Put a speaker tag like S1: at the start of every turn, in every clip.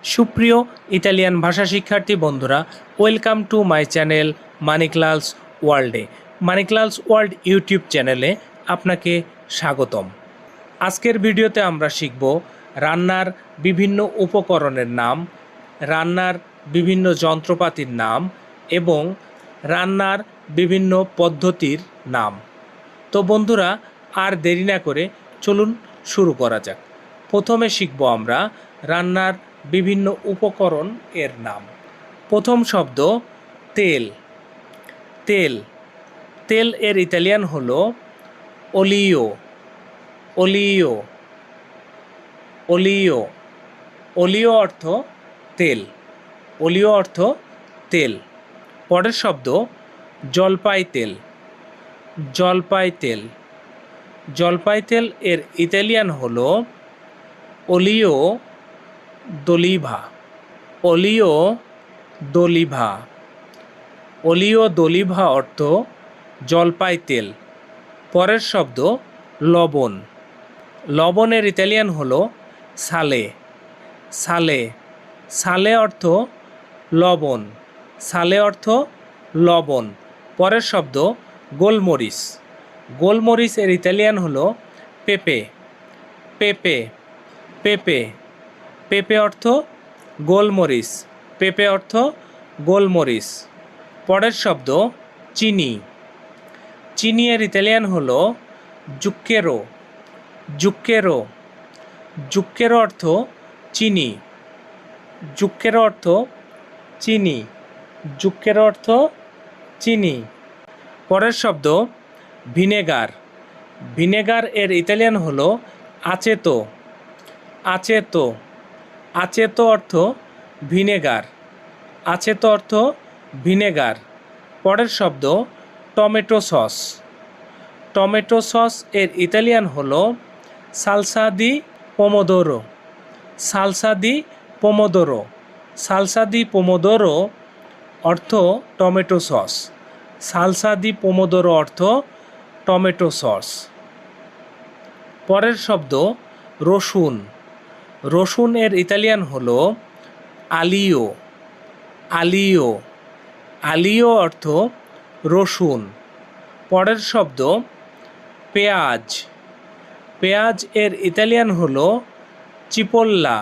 S1: সুপ্রিয় ইতালিয়ান ভাষা শিক্ষার্থী বন্ধুরা, ওয়েলকাম টু মাই চ্যানেল মানিকলালস ওয়ার্ল্ডে। মানিকলালস ওয়ার্ল্ড ইউটিউব চ্যানেলে আপনাকে স্বাগতম। আজকের ভিডিওতে আমরা শিখব রান্নার বিভিন্ন উপকরণের নাম, রান্নার বিভিন্ন যন্ত্রপাতির নাম এবং রান্নার বিভিন্ন পদ্ধতির নাম। তো বন্ধুরা, আর দেরি না করে চলুন শুরু করা যাক। প্রথমে শিখব আমরা রান্নার বিভিন্ন উপকরণ এর নাম। প্রথম শব্দ তেল। তেল তেল এর ইতালিয়ান হলো ওলিও। ওলিও ওলিও ওলিও অর্থ তেল। ওলিও অর্থ তেল। পরের শব্দ জলপাই তেল। জলপাই তেল জলপাই তেল এর ইতালিয়ান হলো ওলিও দোলিভা। ওলিও দোলিভা ওলিও দোলিভা অর্থ জলপাই তেল। পরের শব্দ লবণ। লবণের ইতালিয়ান হলো সালে। সালে সালে অর্থ লবণ। সালে অর্থ লবণ। পরের শব্দ গোলমরিচ। গোলমরিচ এর ইতালিয়ান হলো পেপে। পেপে পেপে পেপে অর্থ গোলমরিচ। পেপে অর্থ গোলমরিচ। পরের শব্দ চিনি। চিনি এর ইতালিয়ান হলো জুক্কেরো। জুক্কেরো জুক্কেরো অর্থ চিনি। জুক্কেরো অর্থ চিনি। জুক্কেরো অর্থ চিনি। পরের শব্দ ভিনেগার। ভিনেগার এর ইতালিয়ান হলো আচেতো। আচেতো আচেতো অর্থ ভিনেগার। আচেতো অর্থ ভিনেগার। পরের শব্দ টমেটো সস। টমেটো সস এর ইতালিয়ান হলো সালসা দি পোমোদোরো। সালসা দি পোমোদোরো সালসা দি পোমোদোরো অর্থ টমেটো সস। সালসা দি পোমোদোরো অর্থ টমেটো সস। পরের শব্দ রসুন। রসুন এর ইতালিয়ান হলো আলিও। আলিও আলিও অর্থ রসুন। পরের শব্দ পেঁয়াজ। পেঁয়াজ এর ইতালিয়ান হলো চিপোল্লা।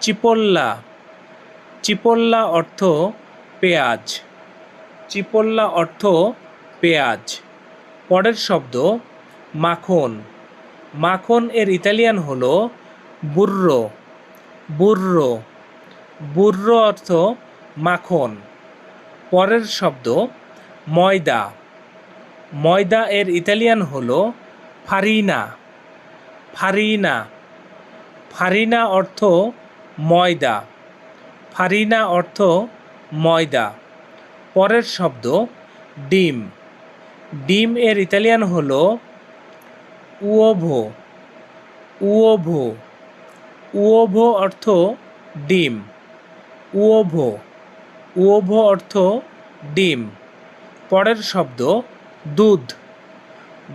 S1: চিপোল্লা চিপোল্লা অর্থ পেঁয়াজ। চিপোল্লা অর্থ পেঁয়াজ। পরের শব্দ মাখন। মাখন এর ইতালিয়ান হলো বুর্রো। বুর্রো বুর্রো অর্থ মাখন। পরের শব্দ ময়দা। ময়দা এর ইতালিয়ান হলো ফারিনা। ফারিনা ফারিনা অর্থ ময়দা। ফারিনা অর্থ ময়দা। পরের শব্দ ডিম। ডিম এর ইতালিয়ান হলো উওভো। উওভো উওভো অর্থ ডিম। উওভো উওভো অর্থ ডিম। পরের শব্দ দুধ।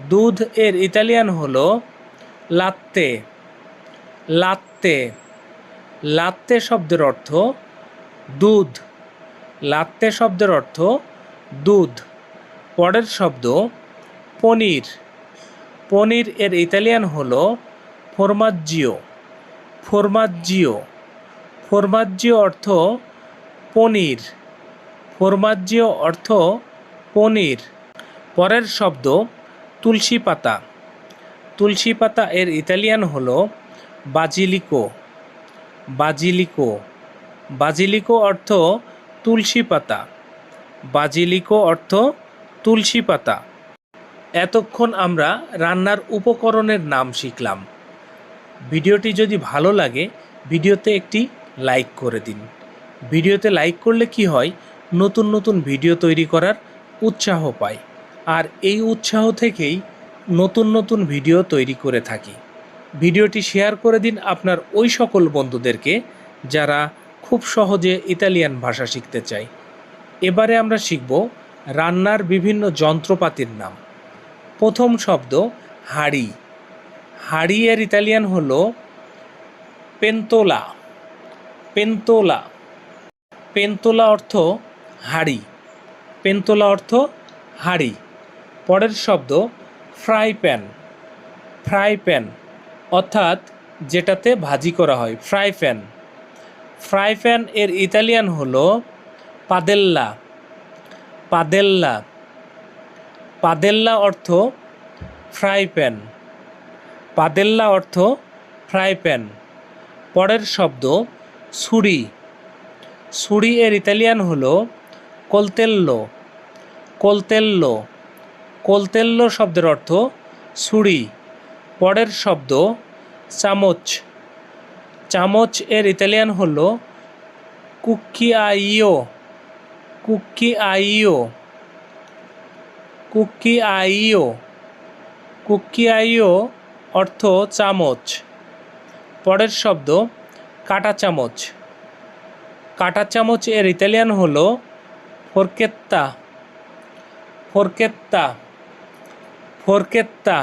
S1: দুধ এর ইতালিয়ান হলো লাত্তে। লাত্তে লাত্তে শব্দের অর্থ দুধ। লাত্তে শব্দের অর্থ দুধ। পরের শব্দ পনির। পনির এর ইতালিয়ান হলো ফরমাজ্জিও। ফরমাজ্জিও ফরমাজ্জিও অর্থ পনির। ফরমাজ্জিও অর্থ পনির। পরের শব্দ তুলসী পাতা। তুলসী পাতা এর ইতালিয়ান হলো বাজিলিকো। বাজিলিকো বাজিলিকো অর্থ তুলসী পাতা। বাজিলিকো অর্থ তুলসী পাতা। এতক্ষণ আমরা রান্নার উপকরণের নাম শিখলাম। ভিডিওটি যদি ভালো লাগে ভিডিওতে একটি লাইক করে দিন। ভিডিওতে লাইক করলে কি হয়, নতুন নতুন ভিডিও তৈরি করার উৎসাহ পাই। আর এই উৎসাহ থেকেই নতুন নতুন ভিডিও তৈরি করে থাকি। ভিডিওটি শেয়ার করে দিন আপনার ওই সকল বন্ধুদেরকে যারা খুব সহজে ইতালিয়ান ভাষা শিখতে চায়। এবারে আমরা শিখব রান্নার বিভিন্ন যন্ত্রপাতির নাম। প্রথম শব্দ হাঁড়ি। হাঁড়ি এর ইতালিয়ান হলো পেন্তোলা। পেন্তোলা। পেন্তোলা অর্থ হাঁড়ি। পেন্তোলা অর্থ হাঁড়ি। পরের শব্দ ফ্রাই প্যান। ফ্রাই প্যান অর্থাৎ যেটাতে ভাজি করা হয়, ফ্রাই প্যান। ফ্রাই প্যান এর ইতালিয়ান হলো পাদেল্লা। পাদেল্লা। পাদেল্লা অর্থ ফ্রাই প্যান। পাদেল্লা অর্থ ফ্রাই প্যান। পরের শব্দ ছুরি। ছুরি এর ইতালিয়ান হলো কলতেল্লো। কলতেল্লো। কলতেল্লো শব্দের অর্থ ছুরি। পরের শব্দ চামচ। চামচ এর ইতালিয়ান হলো কুক্কিয়াইও। কুক্কিয়াইও। কুক্কিয়াইও। কুক্কিয়াইও অর্থ চামচ। পরের শব্দ কাঁটা চামচ। কাঁটা চামচ এর ইতালিয়ান হলো ফোরকেত্তা। ফোরকেত্তা। ফোরকেত্তা।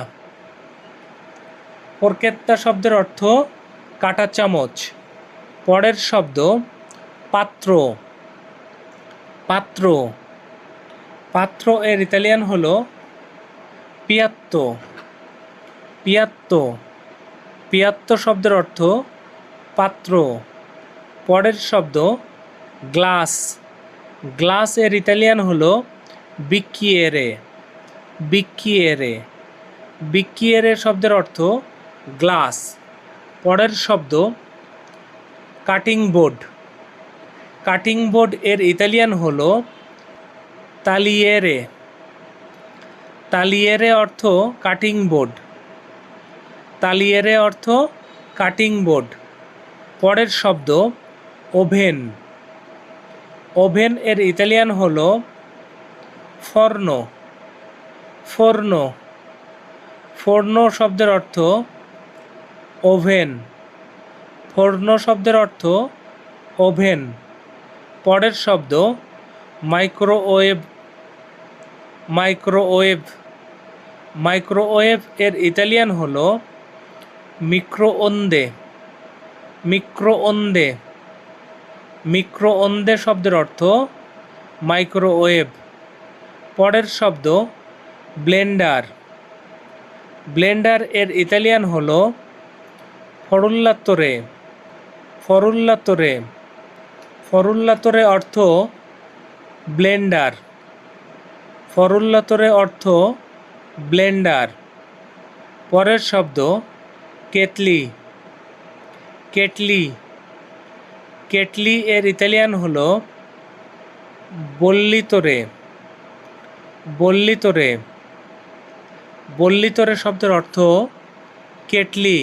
S1: ফোরকেত্তা শব্দের অর্থ কাঁটা চামচ। পরের শব্দ পাত্র। পাত্র। পাত্র এর ইতালিয়ান হলো পিয়াত্তো। পিয়াত্তো। পিয়াত্তো শব্দের অর্থ পাত্র। পরের শব্দ গ্লাস। গ্লাস এর ইতালিয়ান হলো বিক্কিয়েরে। বিক্কিয়েরে। বিক্কিয়েরে শব্দের অর্থ গ্লাস। পরের শব্দ কাটিং বোর্ড। কাটিং বোর্ড এর ইতালিয়ান হলো তালিয়েরে। তালিয়েরে অর্থ কাটিং বোর্ড। তালিয়েরে অর্থ কাটিং বোর্ড। পরের শব্দ ওভেন। ওভেন এর ইতালিয়ান হলো ফর্নো। ফর্নো। ফর্নো শব্দের অর্থ ওভেন। ফর্নো শব্দের অর্থ ওভেন। পরের শব্দ মাইক্রোওয়েভ। মাইক্রোওয়েভ। মাইক্রোওয়েভ এর ইতালিয়ান হলো মিক্রোওন্দে। মিক্রোওন্দে। মিক্রোওন্দে শব্দের অর্থ মাইক্রোওয়েভ। পরের শব্দ ব্লেন্ডার। ব্লেন্ডার এর ইতালিয়ান হলো ফরুল্লাতোরে। ফরুল্লাতোরে। ফরুল্লাতোরে অর্থ ব্লেন্ডার। ফরুল্লাতোরে অর্থ ব্লেন্ডার। পরের শব্দ কেটলি। কেটলি। কেটলি এর ইতালিয়ান হলো বল্লিতোরে। বল্লিতোরে। বল্লিতোরে শব্দের অর্থ কেটলি।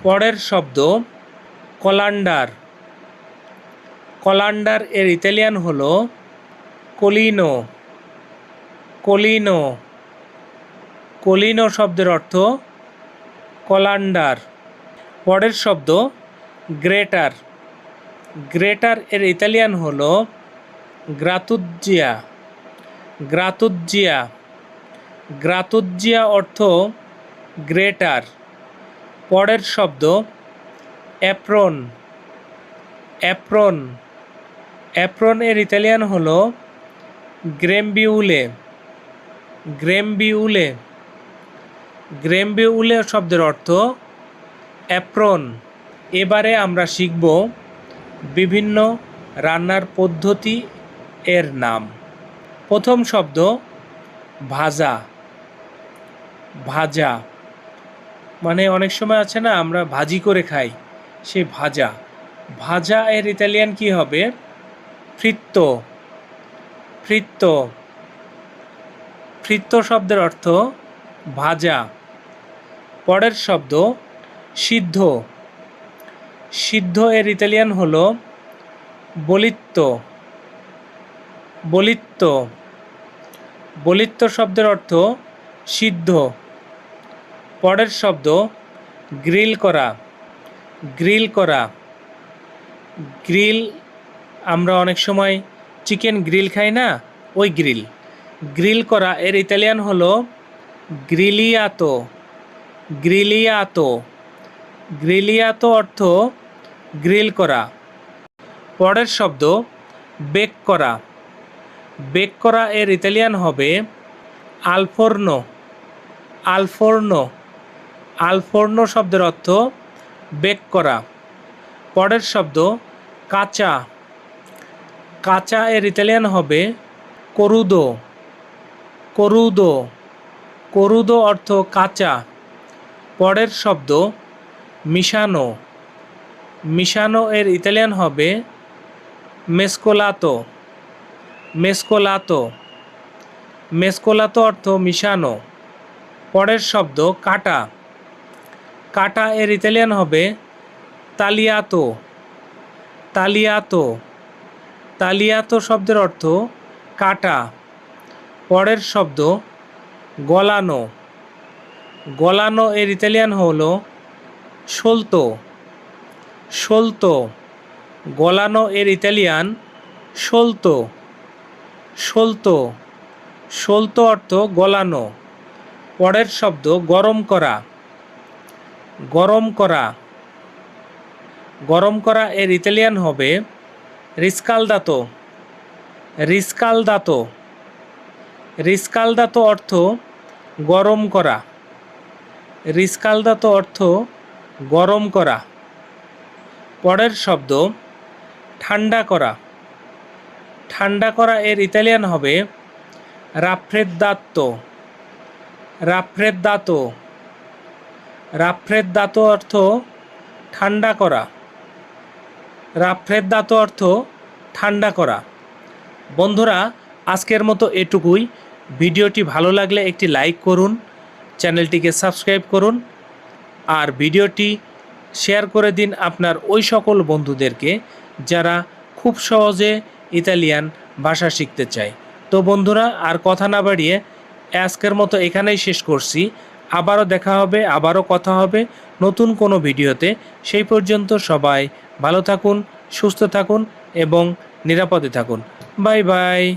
S1: পরের শব্দ কলান্ডার। কলান্ডার এর ইতালিয়ান হলো কলিনো। কলিনো। কলিনো শব্দের অর্থ কলান্ডার। পরের শব্দ গ্রেটার। গ্রেটার এর ইতালিয়ান হলো গ্রাতুজ্জিয়া। গ্রাতুজ্জিয়া। গ্রাতুজ্জিয়া অর্থ গ্রেটার। পরের শব্দ অ্যাপ্রন। অ্যাপ্রন। অ্যাপ্রন এর ইতালিয়ান হলো গ্রেমবিউলে। গ্রেমবিউলে। গ্রেমবিউলে শব্দের অর্থ অ্যাপ্রন। এবারে আমরা শিখব বিভিন্ন রান্নার পদ্ধতি এর নাম। প্রথম শব্দ ভাজা। ভাজা মানে অনেক সময় আছে না আমরা ভাজি করে খাই, সে ভাজা। ভাজা এর ইতালিয়ান কি হবে? ফ্রিত্তো। ফ্রিত্তো। ফ্রিত্তো শব্দের অর্থ ভাজা। পরের শব্দ সিদ্ধ। সিদ্ধ এর ইতালিয়ান হলো বলিত্তো। বলিত্তো। বলিত্তো শব্দের অর্থ সিদ্ধ। পরের শব্দ গ্রিল করা। গ্রিল করা। গ্রিল আমরা অনেক সময় চিকেন গ্রিল খাই না, ওই গ্রিল। গ্রিল করা এর ইতালিয়ান হলো গ্রিলিয়াতো। গ্রিলিয়াতো। গ্রিলিয়াতো অর্থ গ্রিল করা। পরের শব্দ বেক করা। বেক করা এর ইতালিয়ান হবে আলফোর্নো। আলফোর্নো। আলফোর্নো শব্দের অর্থ বেক করা। পরের শব্দ কাঁচা। কাঁচা এর ইতালিয়ান হবে করুদো। করুদো। করুদো অর্থ কাঁচা। পরের শব্দ মিশানো। মিশানো এর ইতালিয়ান হবে মেসকোলাতো। মেসকোলাতো। মেসকোলাতো অর্থ মিশানো। পরের শব্দ কাটা। কাটা এর ইতালিয়ান হবে তালিয়াতো। তালিয়াতো। তালিয়াতো শব্দের অর্থ কাটা। পরের শব্দ গলানো। গলানো এর ইতালিয়ান হলো সলতো। সলতো। গলানো এর ইতালিয়ান সলতো। সলতো। সলতো অর্থ গলানো। পরের শব্দ গরম করা। গরম করা। গরম করা এর ইতালিয়ান হবে রিস্কালদাতো। রিস্কালদাতো। রিস্কালদাতো অর্থ গরম করা। রিস্কালদাতো অর্থ গরম করা। পরের শব্দ ঠান্ডা করা। ঠান্ডা করা এর ইতালিয়ান হবে রাফ্রেদ্দাতো। রাফ্রেদ্দাতো। রাফ্রেদ্দাতো অর্থ ঠান্ডা করা। রাফ্রেদ্দাতো অর্থ ঠান্ডা করা। বন্ধুরা, আজকের মতো এটুকুই। ভিডিওটি ভালো লাগলে একটি লাইক করুন, চ্যানেলটিকে সাবস্ক্রাইব করুন, আর ভিডিওটি শেয়ার করে দিন আপনার ওই সকল বন্ধুদেরকে যারা খুব সহজে ইতালিয়ান ভাষা শিখতে চায়। তো বন্ধুরা, আর কথা না বাড়িয়ে আজকের মতো এখানেই শেষ করছি। আবারও দেখা হবে, আবারও কথা হবে নতুন কোনো ভিডিওতে। সেই পর্যন্ত সবাই ভালো থাকুন, সুস্থ থাকুন এবং নিরাপদে থাকুন। Bye bye.